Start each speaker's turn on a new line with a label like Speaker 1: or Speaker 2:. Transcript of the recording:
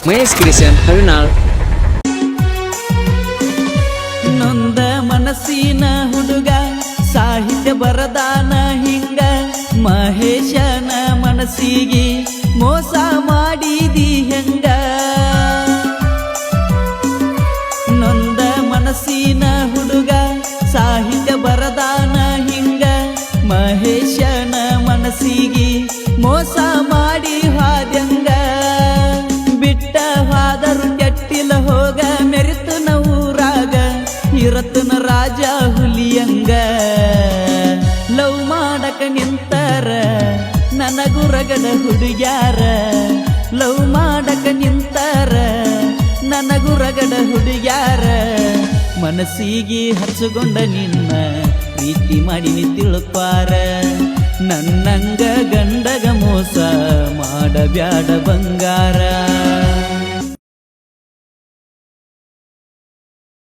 Speaker 1: Mahesh creation ಹರಿನಾಳ್.
Speaker 2: ನೊಂದ ಮನಸ್ಸಿನ ಹುಡುಗ ಸಾಹಿತ್ಯ ಬರದಾನ ಹಿಂಗ ಮಹೇಶನ ಮನಸ್ಸಿಗೆ ಮೋಸ ಮಾಡಿದಿ ಹೆಂಗ. ನೊಂದ ಮನಸ್ಸಿನ ಹುಡುಗ ಸಾಹಿತ್ಯ ಬರದಾನ ಹಿಂಗ ಮಹೇಶನ ಮನಸ್ಸಿಗೆ ಮೋಸ ಮಾಡಿ ಹಾದ್ಯಂಗ. ಬಿಟ್ಟ ಹಾದರು ಕೆಟ್ಟಿಲ ಹೋಗ ಮೆರಿತನ ಊರಾಗ ಇರತನ ರಾಜ ಹುಲಿಯಂಗ. ಲವ್ ಮಾಡಕ ನಿಂತಾರ ನನಗೂ ರಗಡ ಹುಡುಗ್ಯಾರ. ಲವ್ ಮಾಡಕ ನಿಂತಾರ ನನಗೂ ರಗಡ ಹುಡುಗ್ಯಾರ. ಮನಸ್ಸಿಗೆ ಹಚ್ಚಗೊಂಡ ನಿನ್ನ ಪ್ರೀತಿ ಮಾಡಿ ತಿಳ್ಪಾರ. ನನ್ನಂಗ ಗಂಡಗ ಮೋಸ ಮಾಡಬ್ಯಾಡ ಬಂಗಾರ.